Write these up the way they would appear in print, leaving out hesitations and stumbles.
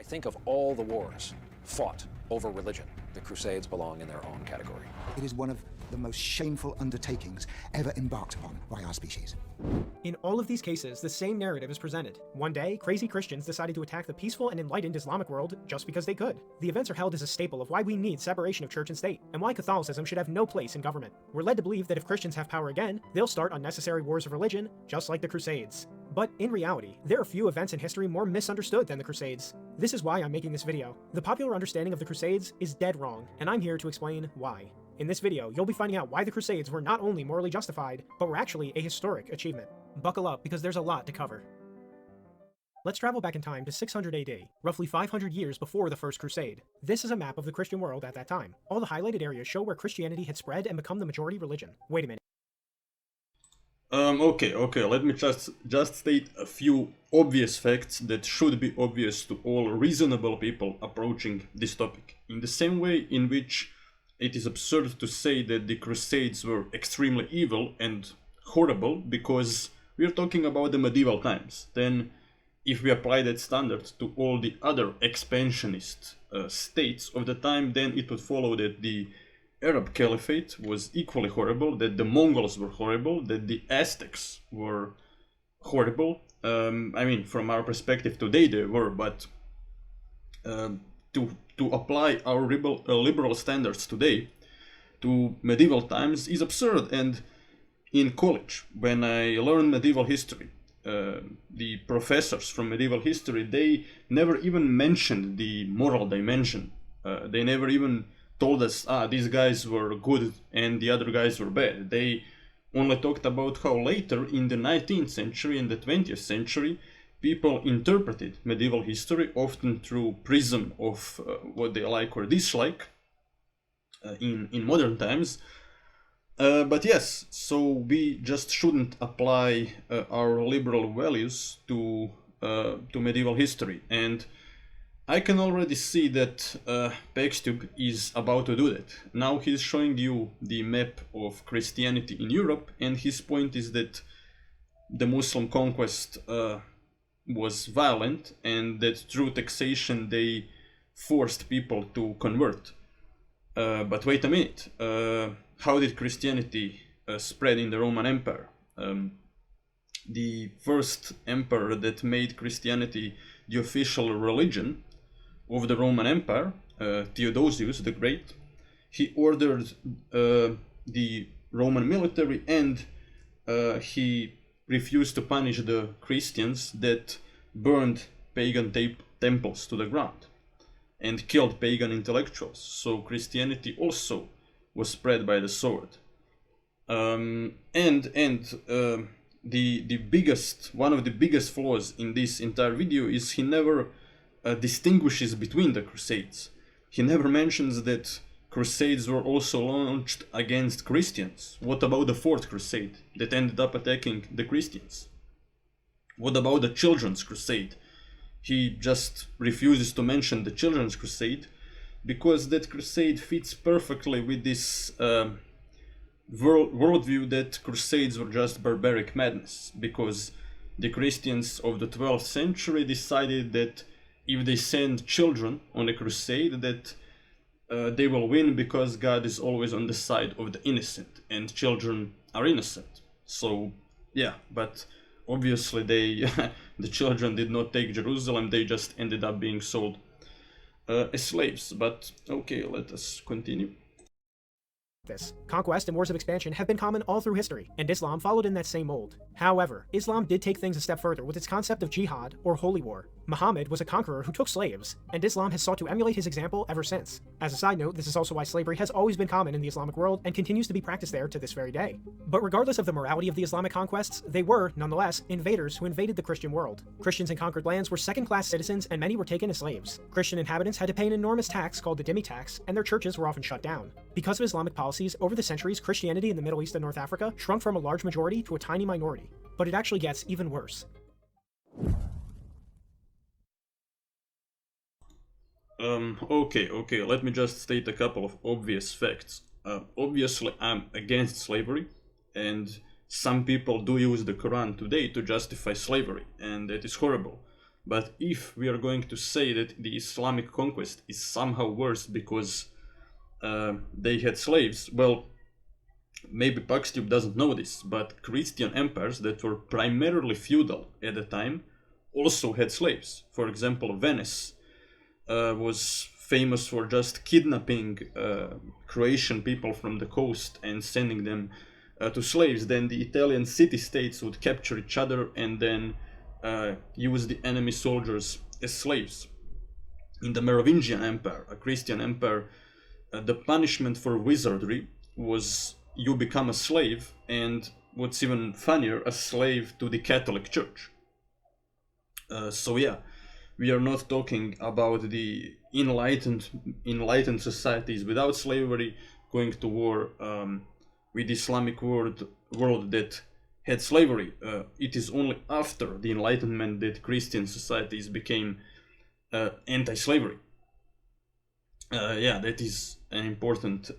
I think of all the wars fought over religion. The Crusades belong in their own category. It is one of the most shameful undertakings ever embarked upon by our species. In all of these cases, the same narrative is presented. One day, crazy Christians decided to attack the peaceful and enlightened Islamic world just because they could. The events are held as a staple of why we need separation of church and state, and why Catholicism should have no place in government. We're led to believe that if Christians have power again, they'll start unnecessary wars of religion, just like the Crusades. But in reality, there are few events in history more misunderstood than the Crusades. This is why I'm making this video. The popular understanding of the Crusades is dead wrong, and I'm here to explain why. In this video, you'll be finding out why the Crusades were not only morally justified, but were actually a historic achievement. Buckle up, because there's a lot to cover. Let's travel back in time to 600 AD, roughly 500 years before the First Crusade. This is a map of the Christian world at that time. All the highlighted areas show where Christianity had spread and become the majority religion. Wait a minute. Okay, let me just state a few obvious facts that should be obvious to all reasonable people approaching this topic. In the same way in which it is absurd to say that the Crusades were extremely evil and horrible because we are talking about the medieval times. Then, if we apply that standard to all the other expansionist states of the time, then it would follow that the Arab Caliphate was equally horrible, that the Mongols were horrible, that the Aztecs were horrible. I mean, from our perspective today they were, but to apply our liberal standards today to medieval times is absurd. And in college, when I learned medieval history, the professors from medieval history, they never even mentioned the moral dimension. They never even told us, these guys were good and the other guys were bad. They only talked about how later in the 19th century and the 20th century people interpreted medieval history often through prism of what they like or dislike in modern times. But yes, so we just shouldn't apply our liberal values to medieval history. And I can already see that Pax Tube is about to do that. Now he's showing you the map of Christianity in Europe, and his point is that the Muslim conquest was violent, and that through taxation they forced people to convert. But wait a minute, how did Christianity spread in the Roman Empire? The first emperor that made Christianity the official religion of the Roman Empire, Theodosius the Great, he ordered the Roman military, and he refused to punish the Christians that burned pagan temples to the ground and killed pagan intellectuals. So Christianity also was spread by the sword. The biggest, one of the biggest flaws in this entire video is he never distinguishes between the Crusades. He never mentions that Crusades were also launched against Christians. What about the Fourth Crusade that ended up attacking the Christians? What about the Children's Crusade? He just refuses to mention the Children's Crusade because that crusade fits perfectly with this worldview that Crusades were just barbaric madness, because the Christians of the 12th century decided that if they send children on a crusade, that they will win because God is always on the side of the innocent, and children are innocent. So yeah, but obviously they the children did not take Jerusalem, they just ended up being sold as slaves. But okay, let us continue. Conquest and wars of expansion have been common all through history, and Islam followed in that same mold. However, Islam did take things a step further with its concept of jihad, or holy war. Muhammad was a conqueror who took slaves, and Islam has sought to emulate his example ever since. As a side note, this is also why slavery has always been common in the Islamic world and continues to be practiced there to this very day. But regardless of the morality of the Islamic conquests, they were, nonetheless, invaders who invaded the Christian world. Christians in conquered lands were second-class citizens, and many were taken as slaves. Christian inhabitants had to pay an enormous tax called the dhimmi tax, and their churches were often shut down. Because of Islamic policies, over the centuries, Christianity in the Middle East and North Africa shrunk from a large majority to a tiny minority. But it actually gets even worse. Okay, let me just state a couple of obvious facts. Obviously, I'm against slavery, and some people do use the Quran today to justify slavery, and that is horrible. But if we are going to say that the Islamic conquest is somehow worse because they had slaves, well, maybe Pax Tube doesn't know this, but Christian empires that were primarily feudal at the time also had slaves. For example, Venice was famous for just kidnapping Croatian people from the coast and sending them to slaves. Then the Italian city-states would capture each other and then use the enemy soldiers as slaves. In the Merovingian Empire, a Christian empire, the punishment for wizardry was you become a slave, and what's even funnier, a slave to the Catholic Church. So yeah, we are not talking about the enlightened societies without slavery going to war with the Islamic world that had slavery. It is only after the Enlightenment that Christian societies became anti-slavery. Yeah, that is an important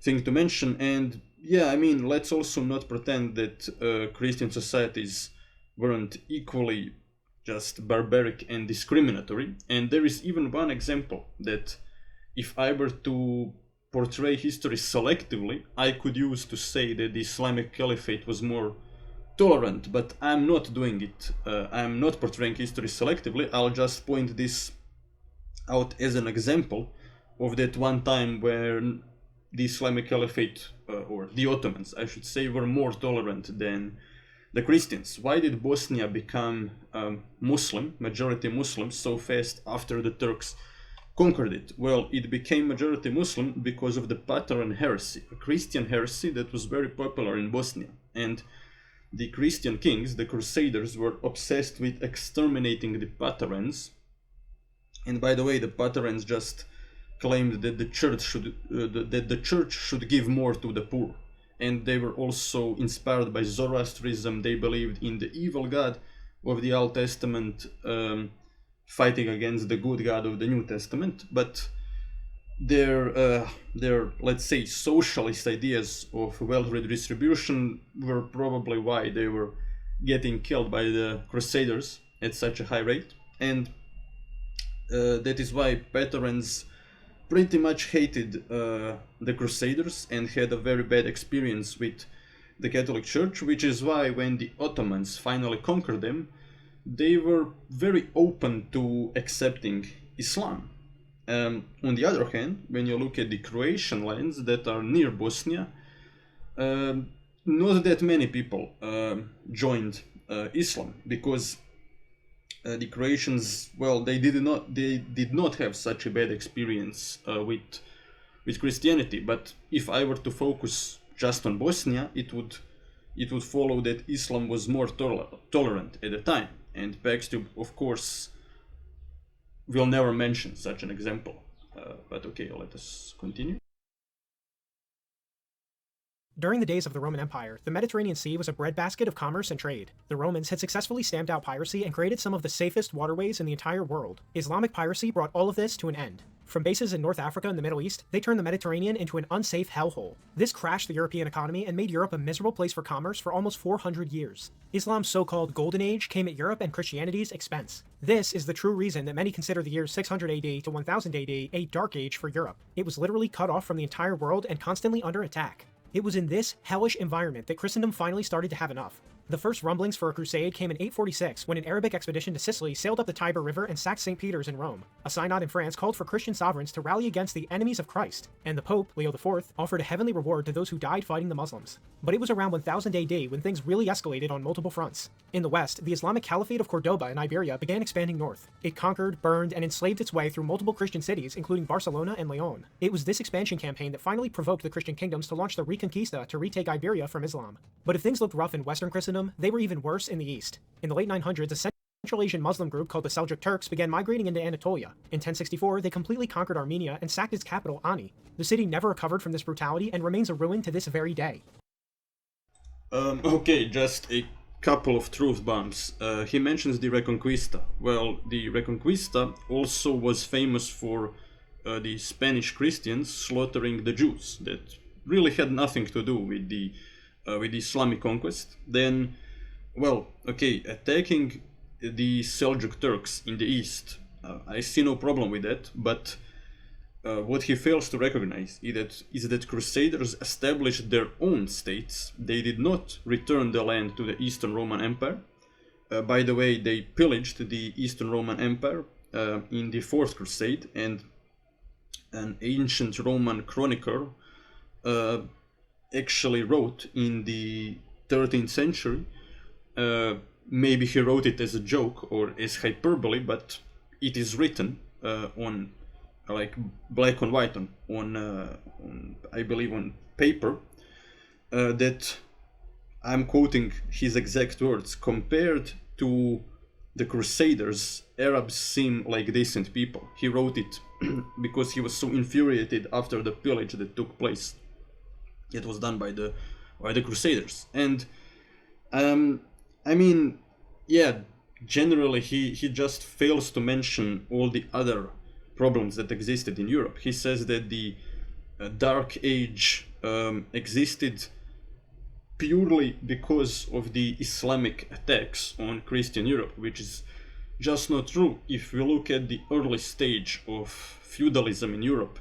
thing to mention. And yeah, I mean, let's also not pretend that Christian societies weren't equally just barbaric and discriminatory. And there is even one example that if I were to portray history selectively, I could use to say that the Islamic Caliphate was more tolerant, but I'm not doing it. I'm not portraying history selectively. I'll just point this out as an example of that one time where the Islamic Caliphate, or the Ottomans, I should say, were more tolerant than the Christians. Why did Bosnia become Muslim, majority Muslim, so fast after the Turks conquered it? Well, it became majority Muslim because of the Patran heresy, a Christian heresy that was very popular in Bosnia. And the Christian kings, the Crusaders, were obsessed with exterminating the Patrans. And by the way, the Patrans just claimed that the church should give more to the poor. And they were also inspired by Zoroastrianism. They believed in the evil God of the Old Testament fighting against the good God of the New Testament. But their let's say socialist ideas of wealth redistribution were probably why they were getting killed by the Crusaders at such a high rate. And that is why Patrons pretty much hated the Crusaders and had a very bad experience with the Catholic Church, which is why when the Ottomans finally conquered them, they were very open to accepting Islam. On the other hand, when you look at the Croatian lands that are near Bosnia, not that many people joined Islam, because the Croatians, well, they did not have such a bad experience with Christianity. But if I were to focus just on Bosnia, it would follow that Islam was more tolerant at the time. And Pax Tube, of course, will never mention such an example. But okay, let us continue. During the days of the Roman Empire, the Mediterranean Sea was a breadbasket of commerce and trade. The Romans had successfully stamped out piracy and created some of the safest waterways in the entire world. Islamic piracy brought all of this to an end. From bases in North Africa and the Middle East, they turned the Mediterranean into an unsafe hellhole. This crashed the European economy and made Europe a miserable place for commerce for almost 400 years. Islam's so-called Golden Age came at Europe and Christianity's expense. This is the true reason that many consider the years 600 AD to 1000 AD a dark age for Europe. It was literally cut off from the entire world and constantly under attack. It was in this hellish environment that Christendom finally started to have enough. The first rumblings for a crusade came in 846 when an Arabic expedition to Sicily sailed up the Tiber River and sacked St. Peter's in Rome. A synod in France called for Christian sovereigns to rally against the enemies of Christ, and the Pope, Leo IV, offered a heavenly reward to those who died fighting the Muslims. But it was around 1000 AD when things really escalated on multiple fronts. In the West, the Islamic Caliphate of Cordoba in Iberia began expanding north. It conquered, burned, and enslaved its way through multiple Christian cities, including Barcelona and Leon. It was this expansion campaign that finally provoked the Christian kingdoms to launch the Reconquista to retake Iberia from Islam. But if things looked rough in Western Christendom, they were even worse in the East. In the late 900s, a Central Asian Muslim group called the Seljuk Turks began migrating into Anatolia. In 1064, they completely conquered Armenia and sacked its capital, Ani. The city never recovered from this brutality and remains a ruin to this very day. Okay, just a couple of truth bombs. He mentions the Reconquista. Well, the Reconquista also was famous for the Spanish Christians slaughtering the Jews. That really had nothing to do with the Islamic conquest. Then, well, okay, attacking the Seljuk Turks in the east. I see no problem with that, but what he fails to recognize is that Crusaders established their own states. They did not return the land to the Eastern Roman Empire. By the way, they pillaged the Eastern Roman Empire in the Fourth Crusade, and an ancient Roman chronicler actually wrote in the 13th century, maybe he wrote it as a joke or as hyperbole, but it is written on like black on white on I believe on paper, that I'm quoting his exact words: compared to the Crusaders, Arabs seem like decent people. He wrote it because he was so infuriated after the pillage that took place. It was done by the Crusaders. And I mean, yeah, generally he just fails to mention all the other problems that existed in Europe. He says that the Dark Age existed purely because of the Islamic attacks on Christian Europe, which is just not true. If we look at the early stage of feudalism in Europe,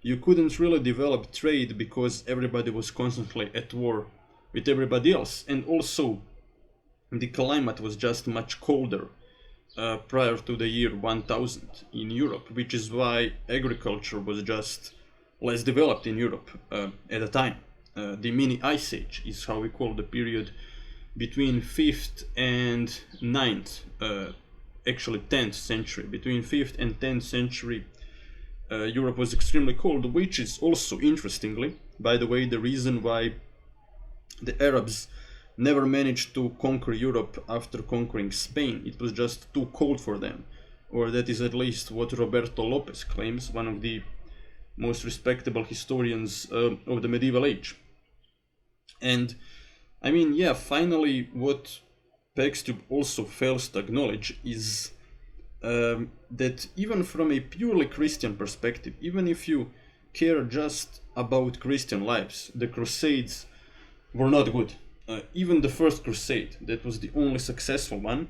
you couldn't really develop trade because everybody was constantly at war with everybody else, and also the climate was just much colder prior to the year 1000 in Europe, which is why agriculture was just less developed in Europe at the time. The mini ice age is how we call the period between 5th and 9th, actually 10th century. Between 5th and 10th century, Europe was extremely cold, which is also, interestingly, by the way, the reason why the Arabs never managed to conquer Europe after conquering Spain. It was just too cold for them, or that is at least what Roberto Lopez claims, one of the most respectable historians of the medieval age. And I mean, yeah, finally what Pax Tube also fails to acknowledge is that even from a purely Christian perspective, even if you care just about Christian lives, the Crusades were not good. Even the First Crusade, that was the only successful one,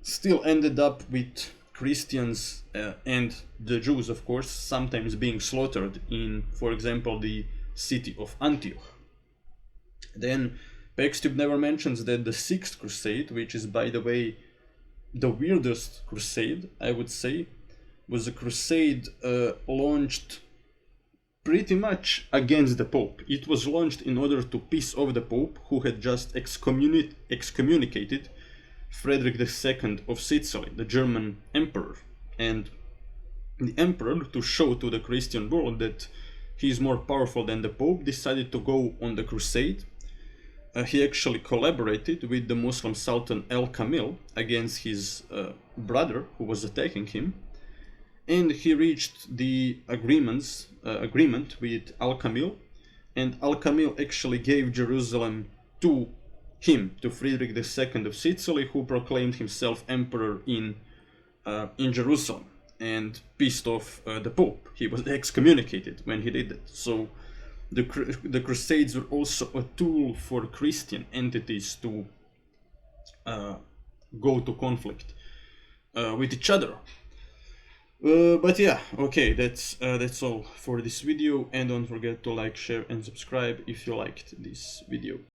still ended up with Christians and the Jews, of course, sometimes being slaughtered in, for example, the city of Antioch. Then Pax Tube never mentions that the Sixth Crusade, which is, by the way, the weirdest crusade, I would say, was a crusade launched pretty much against the Pope. It was launched in order to piss off the Pope, who had just excommunicated Frederick II of Sicily, the German emperor. And the emperor, to show to the Christian world that he is more powerful than the Pope, decided to go on the crusade. He actually collaborated with the Muslim Sultan Al-Kamil against his brother, who was attacking him. And he reached the agreement with Al-Kamil, and Al-Kamil actually gave Jerusalem to him, to Frederick II of Sicily, who proclaimed himself emperor in Jerusalem and pissed off the Pope. He was excommunicated when he did that. So the Crusades were also a tool for Christian entities to go to conflict with each other. But yeah, okay, that's all for this video, and don't forget to like, share and subscribe if you liked this video.